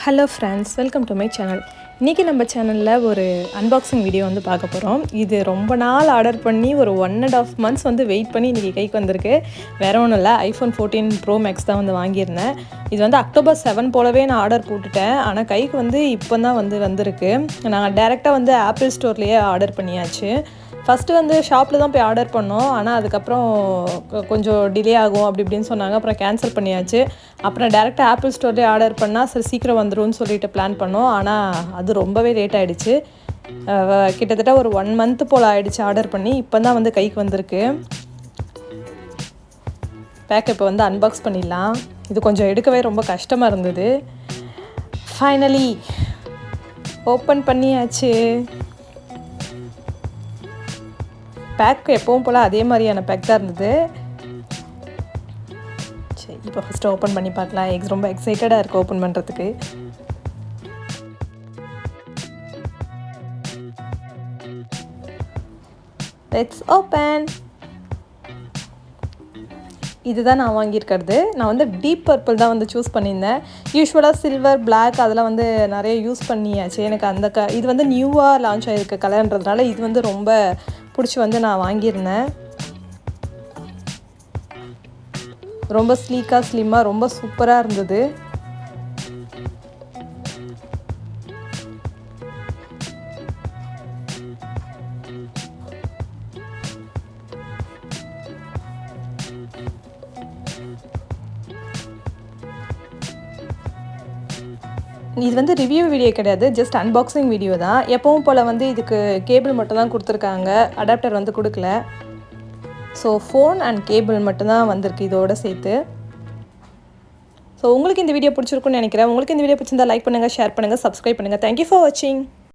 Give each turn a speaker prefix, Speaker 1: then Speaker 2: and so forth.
Speaker 1: Hello friends, welcome to my channel. இன்றைக்கி நம்ம சேனலில் ஒரு அன்பாக்சிங் வீடியோ வந்து பார்க்க போகிறோம். இது ரொம்ப நாள் ஆர்டர் பண்ணி ஒரு 1.5 months வந்து வெயிட் பண்ணி இன்றைக்கி கைக்கு வந்திருக்கு. வேறு ஒன்றும் இல்லை, iPhone 14 Pro Max தான் வந்து வாங்கியிருந்தேன். இது வந்து October 7 போலவே நான் ஆர்டர் போட்டுட்டேன். ஆனால் கைக்கு வந்து இப்போ தான் வந்திருக்கு. நான் டேரெக்டாக வந்து ஆப்பிள் ஸ்டோர்லேயே ஆர்டர் பண்ணியாச்சு. ஃபஸ்ட்டு வந்து ஷாப்பில் தான் போய் ஆர்டர் பண்ணோம். ஆனால் அதுக்கப்புறம் கொஞ்சம் டிலே ஆகும் அப்படி இப்படின்னு சொன்னாங்க. அப்புறம் கேன்சல் பண்ணியாச்சு. அப்புறம் டேரெக்டாக ஆப்பிள் ஸ்டோர்லேயே ஆர்டர் பண்ணால் சரி சீக்கிரம் வந்துரும்னு சொல்லிட்டு பிளான் பண்ணோம். ஆனால் அது ரொம்பவே லேட் ஆகிடுச்சு. கிட்டத்தட்ட ஒரு 1 month போல் ஆகிடுச்சு ஆர்டர் பண்ணி. இப்போ தான் வந்து கைக்கு வந்திருக்கு. பேக் இப்போ வந்து அன்பாக்ஸ் பண்ணிடலாம். இது கொஞ்சம் எடுக்கவே ரொம்ப கஷ்டமாக இருந்தது. ஃபைனலி ஓப்பன் பண்ணியாச்சு. பேக் எப்பவும் போல் அதே மாதிரியான பேக் தான் இருந்தது. சரி, இப்போ ஃபஸ்ட்டு ஓப்பன் பண்ணி பார்க்கலாம். ரொம்ப எக்ஸைட்டடாக இருக்குது ஓப்பன் பண்ணுறதுக்கு. Let's open. இதுதான் நான் வாங்கியிருக்கிறது. நான் வந்து டீப் பர்பிள் தான் வந்து சூஸ் பண்ணியிருந்தேன். யூஸ்வலாக சில்வர், பிளாக் அதெல்லாம் வந்து நிறைய யூஸ் பண்ணியாச்சு. எனக்கு அந்த இது வந்து நியூவாக லான்ச் ஆகிருக்க கலர்ன்றதுனால இது வந்து ரொம்ப பிடிச்சி வந்து நான் வாங்கியிருந்தேன். ரொம்ப ஸ்லீக்காக ஸ்லிம்மாக ரொம்ப சூப்பராக இருந்தது. இது வந்து ரிவ்யூ வீடியோ கிடையாது, ஜஸ்ட் அன்பாக்சிங் வீடியோ தான். எப்பவும் போல் வந்து இதுக்கு கேபிள் மட்டும் தான் கொடுத்துருக்காங்க, அடாப்டர் வந்து கொடுக்கல. ஸோ ஃபோன் அண்ட் கேபிள் மட்டும்தான் வந்திருக்கு இதோட சேர்த்து. ஸோ உங்களுக்கு இந்த வீடியோ பிடிச்சிருக்குன்னு நினைக்கிறேன். உங்களுக்கு இந்த வீடியோ பிடிச்சிருந்தா லைக் பண்ணுங்கள், ஷேர் பண்ணுங்கள், சப்ஸ்கிரைப் பண்ணுங்கள். தேங்க்யூ ஃபார் வாட்சிங்.